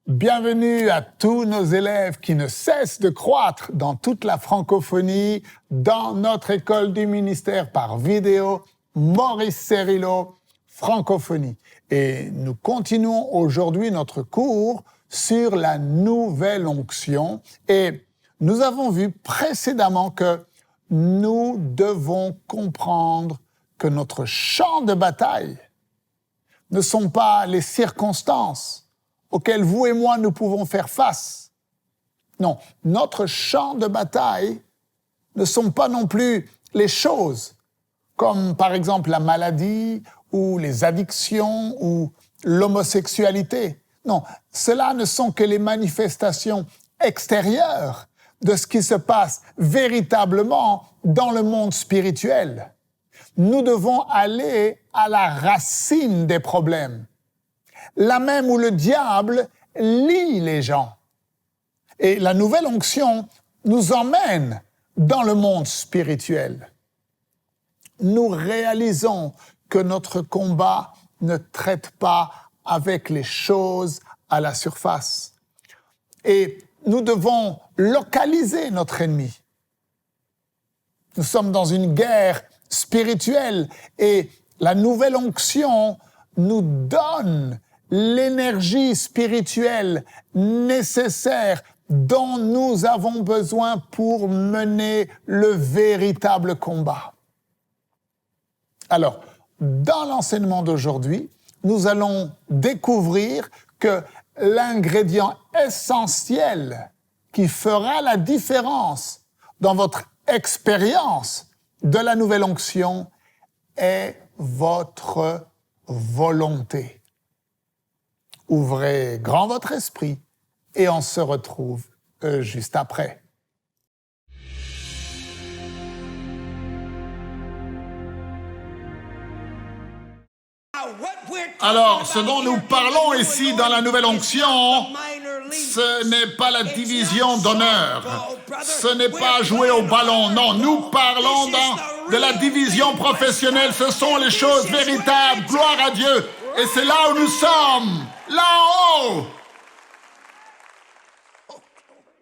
Bienvenue à tous nos élèves qui ne cessent de croître dans toute la francophonie, dans notre école du ministère par vidéo, Maurice Cerrillo, francophonie. Et nous continuons aujourd'hui notre cours sur la nouvelle onction. Et nous avons vu précédemment que nous devons comprendre que notre champ de bataille ne sont pas les circonstances auxquelles vous et moi nous pouvons faire face. Non, notre champ de bataille ne sont pas non plus les choses, comme par exemple la maladie ou les addictions ou l'homosexualité. Non, cela ne sont que les manifestations extérieures de ce qui se passe véritablement dans le monde spirituel. Nous devons aller à la racine des problèmes, là même où le diable lie les gens. Et la nouvelle onction nous emmène dans le monde spirituel. Nous réalisons que notre combat ne traite pas avec les choses à la surface. Et nous devons localiser notre ennemi. Nous sommes dans une guerre spirituelle et la nouvelle onction nous donne l'énergie spirituelle nécessaire dont nous avons besoin pour mener le véritable combat. Alors, dans l'enseignement d'aujourd'hui, nous allons découvrir que l'ingrédient essentiel qui fera la différence dans votre expérience de la nouvelle onction est votre volonté. Ouvrez grand votre esprit et on se retrouve juste après. Alors, ce dont nous parlons ici dans la nouvelle onction, ce n'est pas la division d'honneur, ce n'est pas jouer au ballon, non, nous parlons de la division professionnelle, ce sont les choses véritables, gloire à Dieu, et c'est là où nous sommes, là-haut.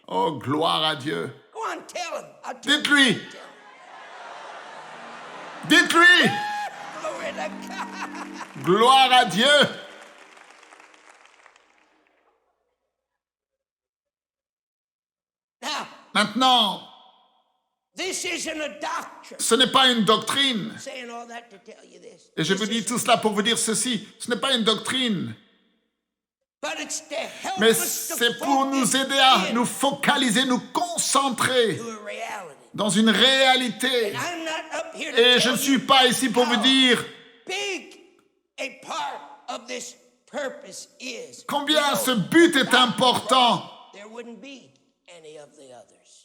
Oh, gloire à Dieu. Dites-lui. Dites-lui. Gloire à Dieu. Maintenant, ce n'est pas une doctrine. Et je vous dis tout cela pour vous dire ceci. Ce n'est pas une doctrine. Mais c'est pour nous aider à nous focaliser, nous concentrer dans une réalité. Et je ne suis pas ici pour vous dire combien ce but est important.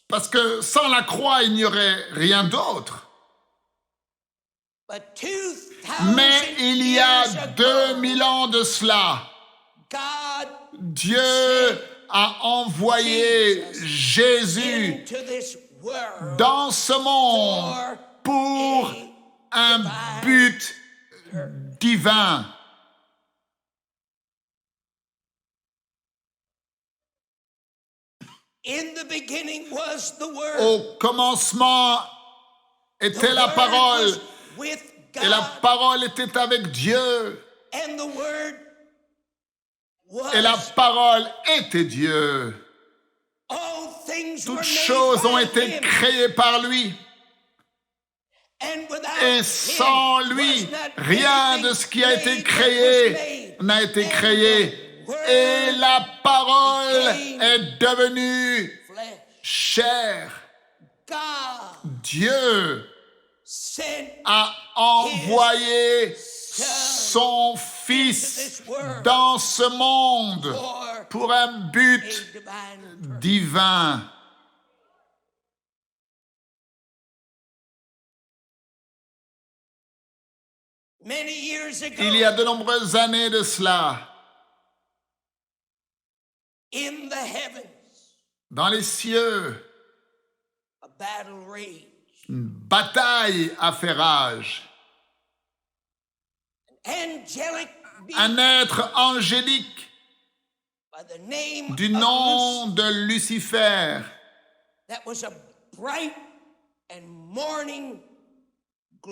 Parce que sans la croix, il n'y aurait rien d'autre. Mais il y a 2000 ans de cela, Dieu a envoyé Jésus dans ce monde pour un but divin. Au commencement était la parole, et la parole était avec Dieu, et la parole était Dieu. Toutes choses ont été créées par lui, et sans lui, rien de ce qui a été créé n'a été créé. Et la parole est devenue chair. Dieu a envoyé son Fils dans ce monde pour un but divin. Il y a de nombreuses années de cela, dans les cieux, une bataille a fait rage. Un être angélique du nom de Lucifer,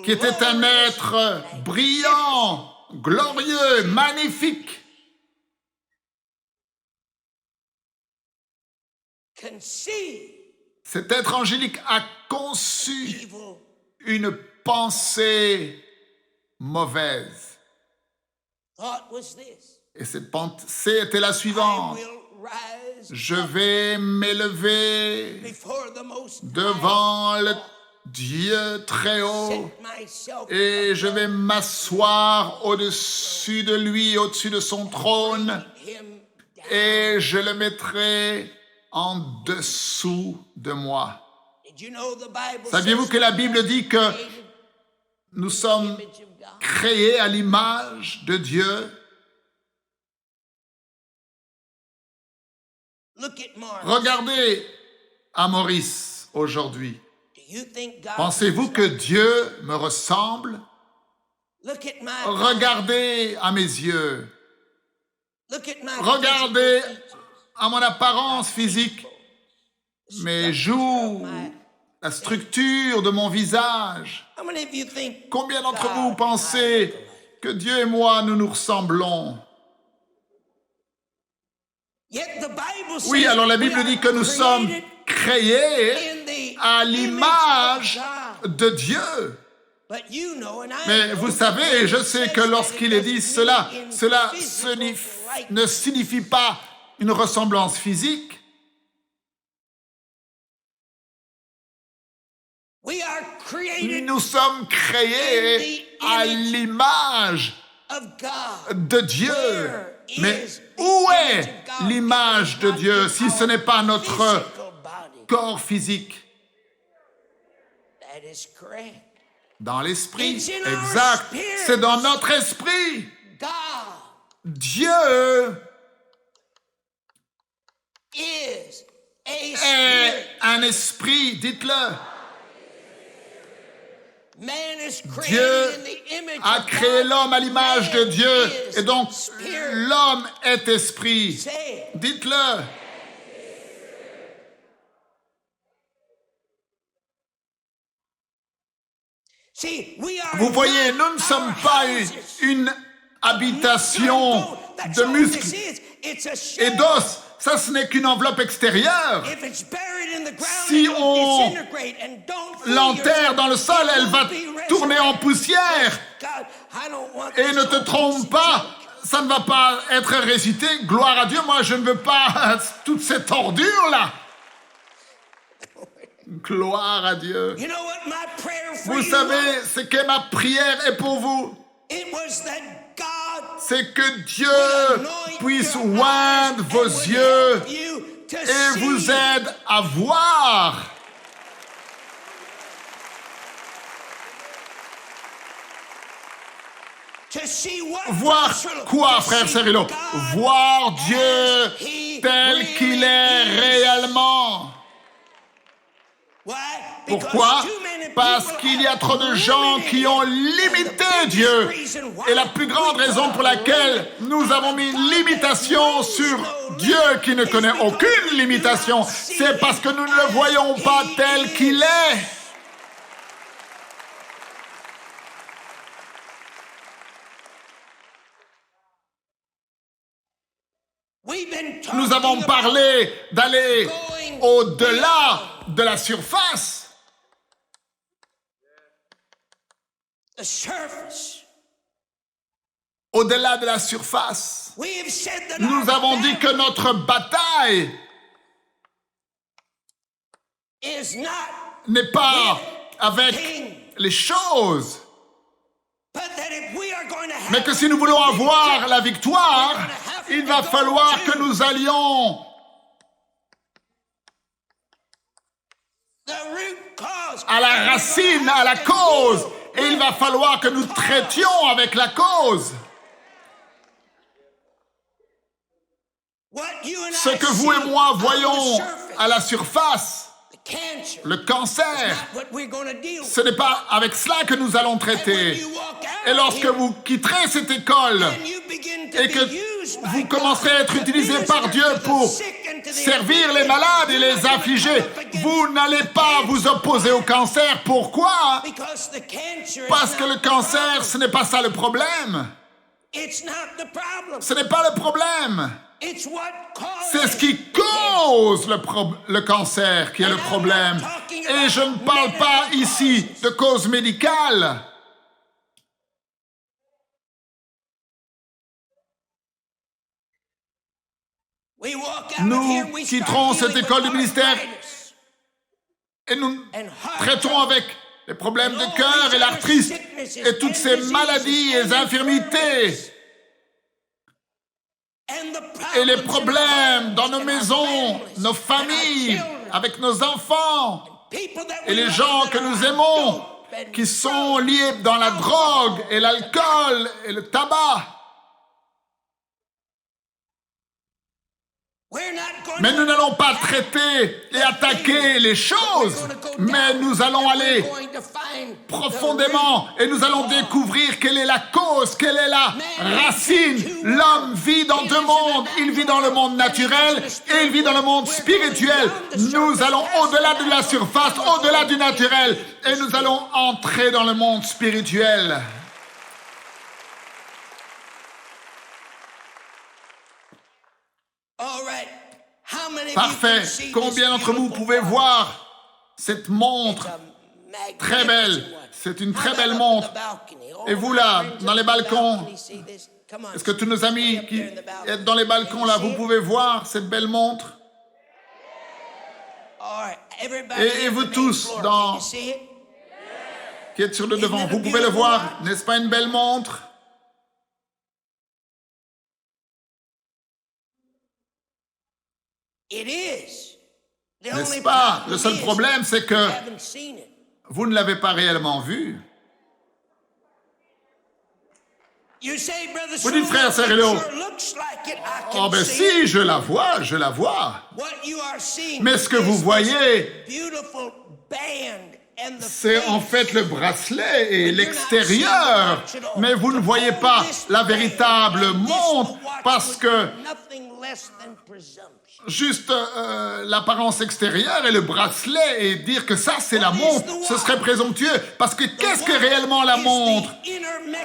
qui était un être brillant, glorieux, magnifique. Cet être angélique a conçu une pensée mauvaise. Et cette pensée était la suivante. Je vais m'élever devant le Dieu très haut et je vais m'asseoir au-dessus de lui, au-dessus de son trône, et je le mettrai en dessous de moi. Saviez-vous que la Bible dit que nous sommes créés à l'image de Dieu? Regardez à Maurice aujourd'hui. Pensez-vous que Dieu me ressemble? Regardez à mes yeux. Regardez à mon apparence physique, mes joues, la structure de mon visage. Combien d'entre vous pensez que Dieu et moi, nous nous ressemblons? Oui, alors la Bible dit que nous sommes créés à l'image de Dieu. Mais vous savez, je sais que lorsqu'il est dit cela ne signifie pas une ressemblance physique. Nous sommes créés à l'image de Dieu. Mais où est l'image de Dieu si ce n'est pas notre corps physique? Dans l'esprit, exact. C'est dans notre esprit. Dieu est un esprit, dites-le. Dieu a créé l'homme à l'image de Dieu, et donc l'homme est esprit. Dites-le. Vous voyez, nous ne sommes pas une habitation de muscles et d'os. Ça, ce n'est qu'une enveloppe extérieure. Si on l'enterre dans le sol, elle va tourner en poussière. Et ne te trompe pas, ça ne va pas être ressuscité. Gloire à Dieu, moi je ne veux pas toute cette ordure-là. Gloire à Dieu. Vous savez ce que ma prière est pour vous? C'est que Dieu puisse oindre vos yeux et vous aide à voir. Voir quoi, frère Cyrilo? Voir Dieu tel qu'il est réellement. Pourquoi? Parce qu'il y a trop de gens qui ont limité Dieu. Et la plus grande raison pour laquelle nous avons mis une limitation sur Dieu qui ne connaît aucune limitation, c'est parce que nous ne le voyons pas tel qu'il est. Nous avons parlé d'aller au-delà de la surface. Au-delà de la surface. Nous avons dit que notre bataille n'est pas avec les choses, mais que si nous voulons avoir la victoire, il va falloir que nous allions à la racine, à la cause, et il va falloir que nous traitions avec la cause. Ce que vous et moi voyons à la surface, le cancer, ce n'est pas avec cela que nous allons traiter. Et lorsque vous quitterez cette école et que vous commencerez à être utilisé par Dieu pour servir les malades et les affligés. Vous n'allez pas vous opposer au cancer. Pourquoi? Parce que le cancer, ce n'est pas ça le problème. Ce n'est pas le problème. C'est ce qui cause le cancer qui est le problème. Et je ne parle pas ici de cause médicale. Nous quitterons cette école du ministère et nous traitons avec les problèmes de cœur et l'arthrite et toutes ces maladies et infirmités et les problèmes dans nos maisons, nos familles, avec nos enfants et les gens que nous aimons qui sont liés dans la drogue et l'alcool et le tabac. Mais nous n'allons pas traiter et attaquer les choses, mais nous allons aller profondément et nous allons découvrir quelle est la cause, quelle est la racine. L'homme vit dans deux mondes, il vit dans le monde naturel et il vit dans le monde spirituel. Nous allons au-delà de la surface, au-delà du naturel et nous allons entrer dans le monde spirituel. Parfait. Combien d'entre vous pouvez voir cette montre très belle? C'est une très belle montre. Et vous là, dans les balcons, est-ce que tous nos amis qui êtes dans les balcons là, vous pouvez voir cette belle montre? Et vous tous qui êtes sur le devant, vous pouvez le voir? N'est-ce pas une belle montre? N'est-ce pas? Le seul problème, c'est que vous ne l'avez pas réellement vu. Vous dites, frère Cerrillo, oh ben si, je la vois. Mais ce que vous voyez, c'est en fait le bracelet et l'extérieur. Mais vous ne voyez pas la véritable montre parce que juste l'apparence extérieure et le bracelet et dire que ça c'est la montre, ce serait présomptueux. Parce que qu'est-ce que réellement la montre?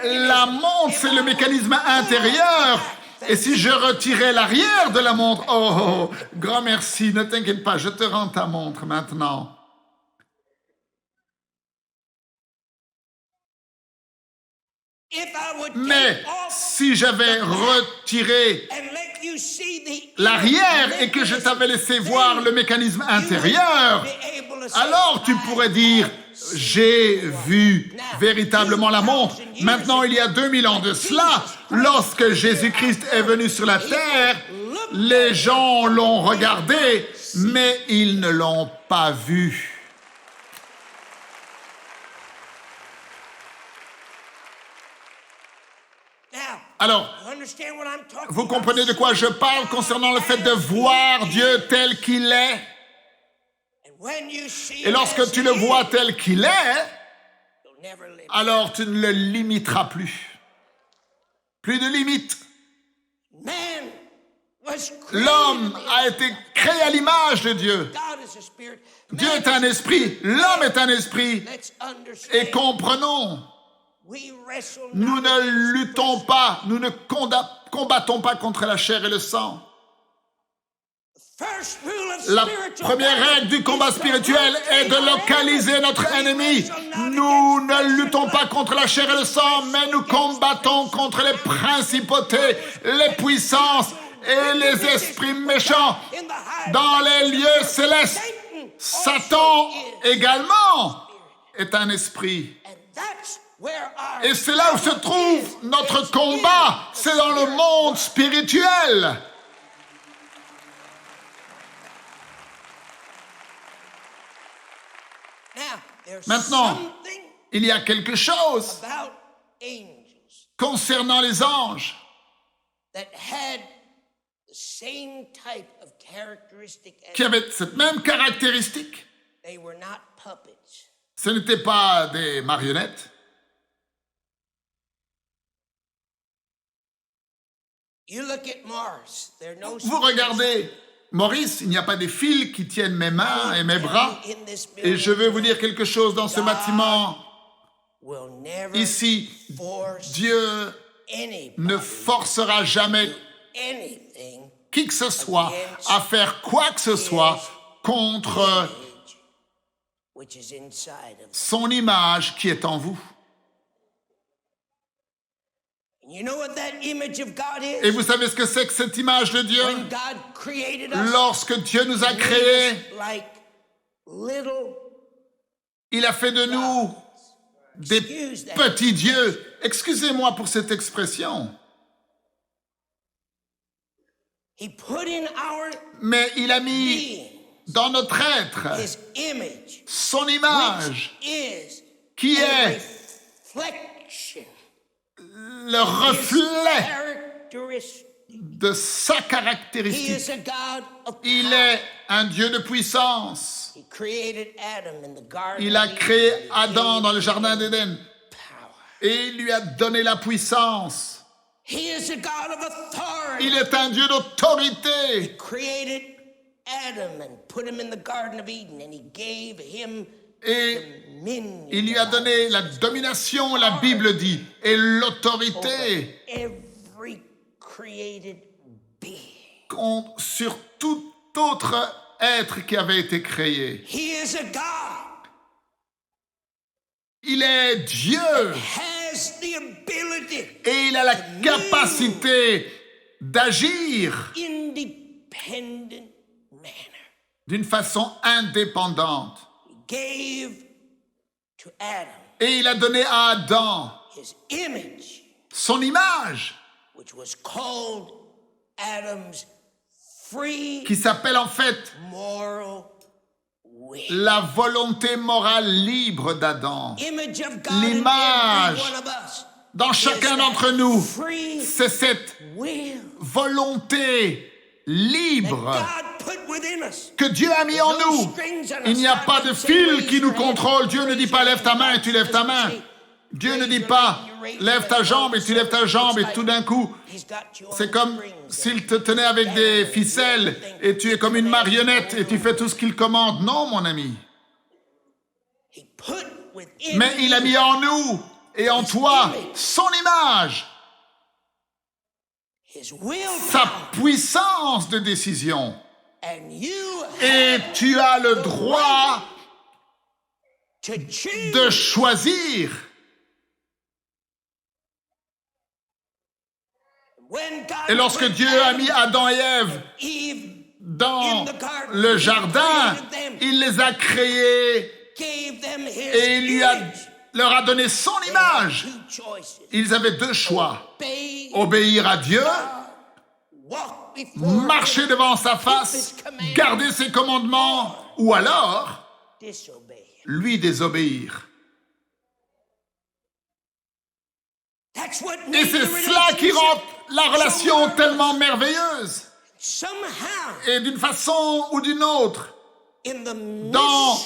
La montre, c'est le mécanisme intérieur. Et si je retirais l'arrière de la montre, oh, grand merci, ne t'inquiète pas, je te rends ta montre maintenant. Mais si j'avais retiré l'arrière et que je t'avais laissé voir le mécanisme intérieur, alors tu pourrais dire, j'ai vu véritablement la montre. Maintenant, il y a 2000 ans de cela, lorsque Jésus-Christ est venu sur la terre, les gens l'ont regardé, mais ils ne l'ont pas vu. Alors, vous comprenez de quoi je parle concernant le fait de voir Dieu tel qu'il est? Et lorsque tu le vois tel qu'il est, alors tu ne le limiteras plus. Plus de limites. L'homme a été créé à l'image de Dieu. Dieu est un esprit, l'homme est un esprit. Et comprenons, nous ne luttons pas, nous ne combattons pas contre la chair et le sang. La première règle du combat spirituel est de localiser notre ennemi. Nous ne luttons pas contre la chair et le sang, mais nous combattons contre les principautés, les puissances et les esprits méchants dans les lieux célestes. Satan également est un esprit. Et c'est là où se trouve notre combat, c'est dans le monde spirituel. Maintenant, il y a quelque chose concernant les anges qui avaient cette même caractéristique. Ce n'étaient pas des marionnettes. Vous regardez Maurice, il n'y a pas des fils qui tiennent mes mains et mes bras. Et je veux vous dire quelque chose dans ce bâtiment. Ici, Dieu ne forcera jamais qui que ce soit à faire quoi que ce soit contre son image qui est en vous. Et vous savez ce que c'est que cette image de Dieu? Lorsque Dieu nous a créés, il a fait de nous des petits dieux. Excusez-moi pour cette expression. Mais il a mis dans notre être son image, qui est le reflet de sa caractéristique. Il est un Dieu de puissance. Il a créé Adam dans le jardin d'Éden et il lui a donné la puissance. Il est un Dieu d'autorité. Et il lui a donné la domination, la Bible dit, et l'autorité sur tout autre être qui avait été créé. Il est Dieu. Et il a la capacité d'agir d'une façon indépendante. Et il a donné à Adam son image, qui s'appelle en fait la volonté morale libre d'Adam. L'image dans chacun d'entre nous, c'est cette volonté libre que Dieu a mis en nous. Il n'y a pas de fil qui nous contrôle. Dieu ne dit pas lève ta main et tu lèves ta main. Dieu ne dit pas lève ta jambe et tu lèves ta jambe et tout d'un coup, c'est comme s'il te tenait avec des ficelles et tu es comme une marionnette et tu fais tout ce qu'il commande. Non, mon ami. Mais il a mis en nous et en toi son image, sa puissance de décision. Et tu as le droit de choisir. Et lorsque Dieu a mis Adam et Ève dans le jardin, il les a créés et il leur a donné son image. Ils avaient deux choix: obéir à Dieu, marcher devant sa face, garder ses commandements, ou alors lui désobéir. Et c'est cela qui rend la relation tellement merveilleuse. Et d'une façon ou d'une autre, dans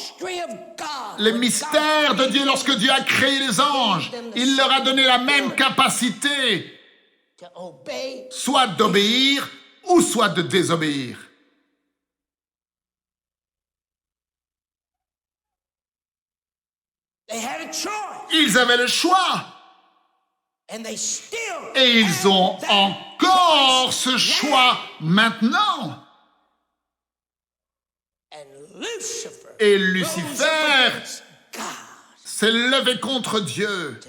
les mystères de Dieu, lorsque Dieu a créé les anges, il leur a donné la même capacité, soit d'obéir ou soit de désobéir. Ils avaient le choix. Et ils ont encore ce choix maintenant. Et Lucifer s'est levé contre Dieu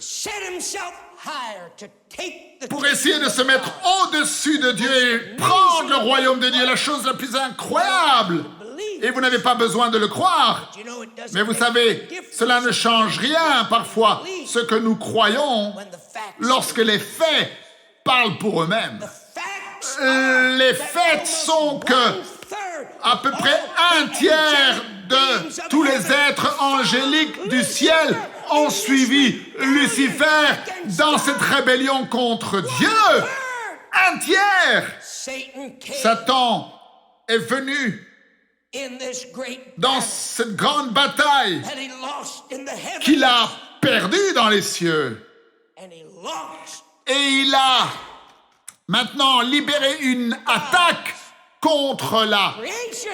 pour essayer de se mettre au-dessus de Dieu et prendre le royaume de Dieu, la chose la plus incroyable. Et vous n'avez pas besoin de le croire. Mais vous savez, cela ne change rien parfois, ce que nous croyons, lorsque les faits parlent pour eux-mêmes. Les faits sont que à peu près 1/3 de tous les êtres angéliques du ciel ont suivi Lucifer dans cette rébellion contre Dieu. 1/3. Satan est venu dans cette grande bataille qu'il a perdue dans les cieux. Et il a maintenant libérer une attaque contre la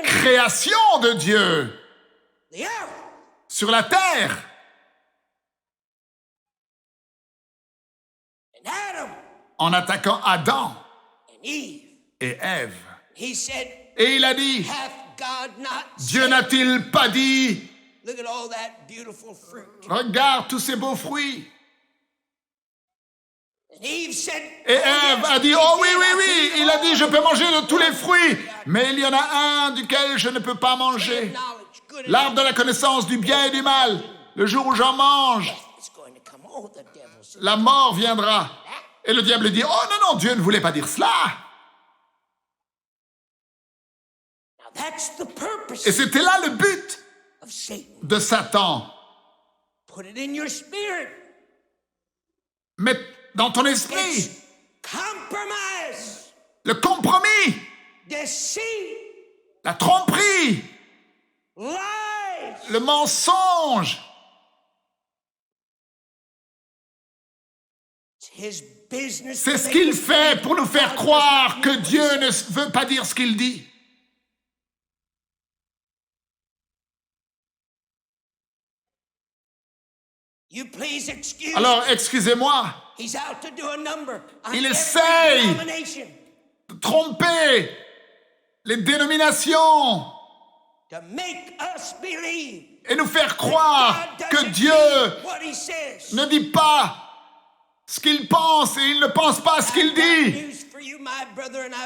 création de Dieu sur la terre. En attaquant Adam et Ève. Et il a dit, Dieu n'a-t-il pas dit, regarde tous ces beaux fruits. Et Ève a dit, oh oui, oui, oui, il a dit, je peux manger de tous les fruits, mais il y en a un duquel je ne peux pas manger. L'arbre de la connaissance du bien et du mal. Le jour où j'en mange, la mort viendra. Et le diable dit, oh non, non, Dieu ne voulait pas dire cela. Et c'était là le but de Satan. Mets dans ton esprit le compromis, la tromperie, le mensonge. C'est ce qu'il fait pour nous faire croire que Dieu ne veut pas dire ce qu'il dit. Alors, excusez-moi, il essaye de tromper les dénominations et nous faire croire que Dieu ne dit pas ce qu'il pense et il ne pense pas ce qu'il dit.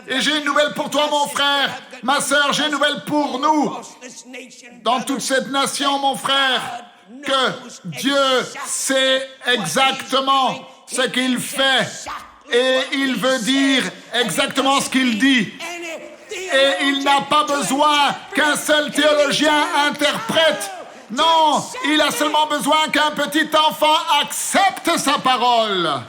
Et j'ai une nouvelle pour toi, mon frère, ma sœur, j'ai une nouvelle pour nous. Dans toute cette nation, mon frère, que Dieu sait exactement ce qu'il fait et il veut dire exactement ce qu'il dit. Et il n'a pas besoin qu'un seul théologien interprète. Non, il a seulement besoin qu'un petit enfant accepte sa parole.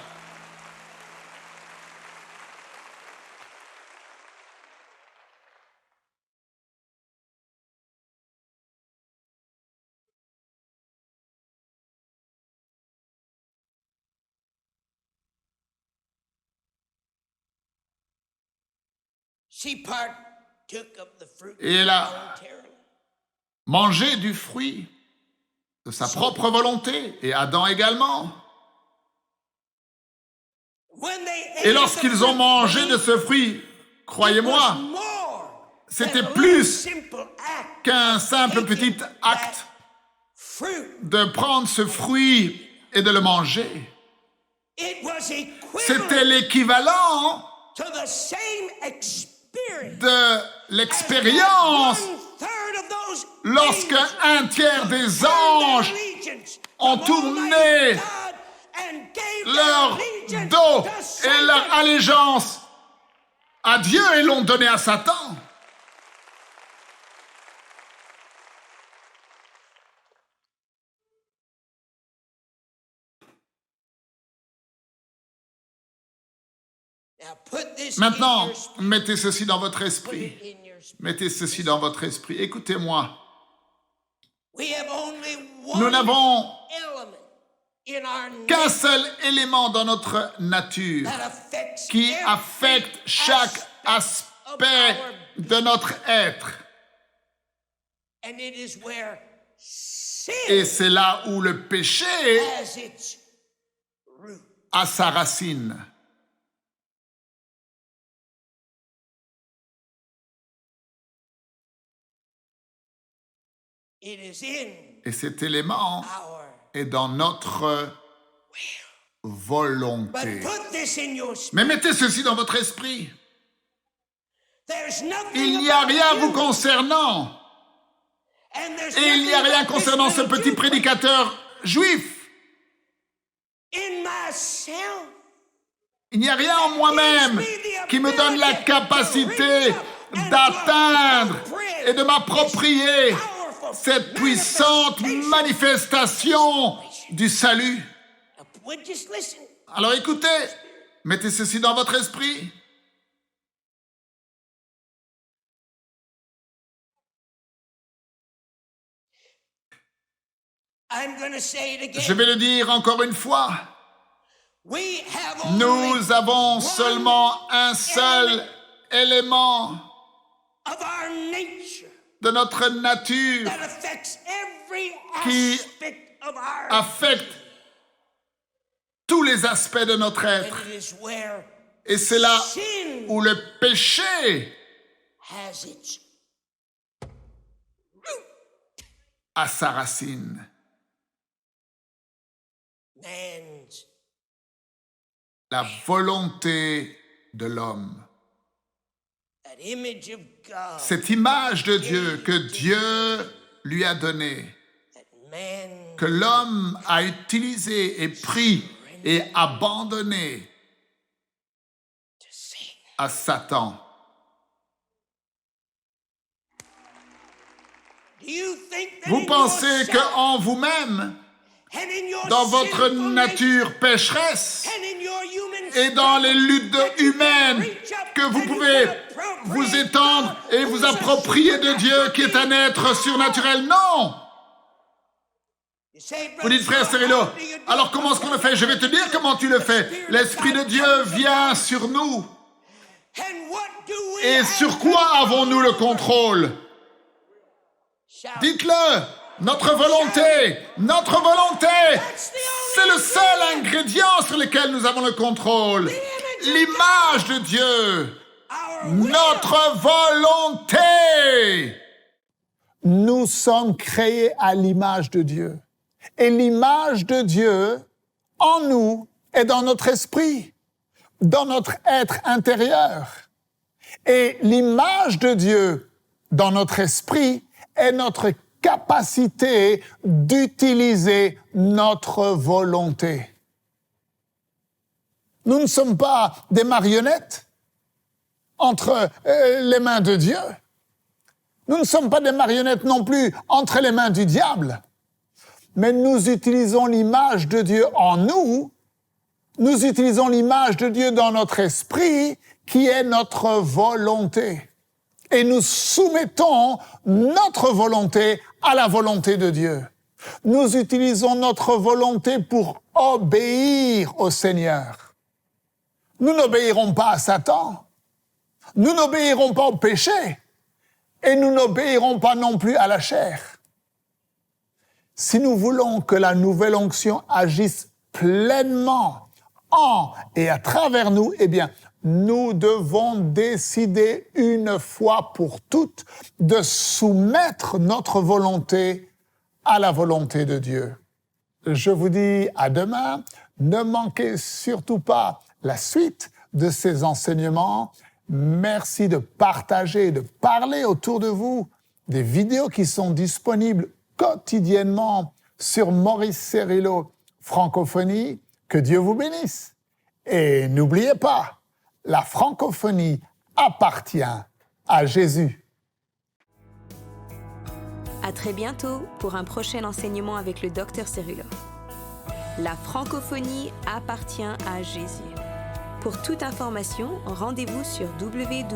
Et elle a mangé du fruit de sa propre volonté, et Adam également. Et lorsqu'ils ont mangé de ce fruit, croyez-moi, c'était plus qu'un simple petit acte de prendre ce fruit et de le manger. C'était l'équivalent de l'expérience lorsque un tiers des anges ont tourné leur dos et leur allégeance à Dieu et l'ont donné à Satan. Maintenant, mettez ceci dans votre esprit. Mettez ceci dans votre esprit. Écoutez-moi. Nous n'avons qu'un seul élément dans notre nature qui affecte chaque aspect de notre être. Et c'est là où le péché a sa racine. Et cet élément est dans notre volonté. Mais mettez ceci dans votre esprit. Il n'y a rien vous concernant. Et il n'y a rien concernant ce petit prédicateur juif. Il n'y a rien en moi-même qui me donne la capacité d'atteindre et de m'approprier cette puissante manifestation du salut. Alors écoutez, mettez ceci dans votre esprit. Je vais le dire encore une fois. Nous avons seulement un seul élément de notre nature qui affecte tous les aspects de notre être. Et c'est là où le péché a sa racine. La volonté de l'homme. Cette image de Dieu que Dieu lui a donnée, que l'homme a utilisée et pris et abandonnée à Satan. Vous pensez qu'en vous-même, dans votre nature pécheresse et dans les luttes humaines, que vous pouvez vous étendre et vous approprier de Dieu qui est un être surnaturel? Non! Vous dites, frère Cyrilo, alors comment est-ce qu'on le fait? Je vais te dire comment tu le fais. L'Esprit de Dieu vient sur nous. Et sur quoi avons-nous le contrôle? Dites-le! Notre volonté, c'est le seul ingrédient sur lequel nous avons le contrôle. L'image de Dieu, notre volonté. Nous sommes créés à l'image de Dieu. Et l'image de Dieu, en nous, est dans notre esprit, dans notre être intérieur. Et l'image de Dieu, dans notre esprit, est notre capacité d'utiliser notre volonté. Nous ne sommes pas des marionnettes entre les mains de Dieu. Nous ne sommes pas des marionnettes non plus entre les mains du diable. Mais nous utilisons l'image de Dieu en nous. Nous utilisons l'image de Dieu dans notre esprit, qui est notre volonté. Et nous soumettons notre volonté à la volonté de Dieu. Nous utilisons notre volonté pour obéir au Seigneur. Nous n'obéirons pas à Satan. Nous n'obéirons pas au péché. Et nous n'obéirons pas non plus à la chair. Si nous voulons que la nouvelle onction agisse pleinement en et à travers nous, eh bien, nous devons décider une fois pour toutes de soumettre notre volonté à la volonté de Dieu. Je vous dis à demain. Ne manquez surtout pas la suite de ces enseignements. Merci de partager, de parler autour de vous des vidéos qui sont disponibles quotidiennement sur Maurice Cérillo Francophonie. Que Dieu vous bénisse. Et n'oubliez pas, la francophonie appartient à Jésus. À très bientôt pour un prochain enseignement avec le Dr Cérillo. La francophonie appartient à Jésus. Pour toute information, rendez-vous sur www.mcwe.fr.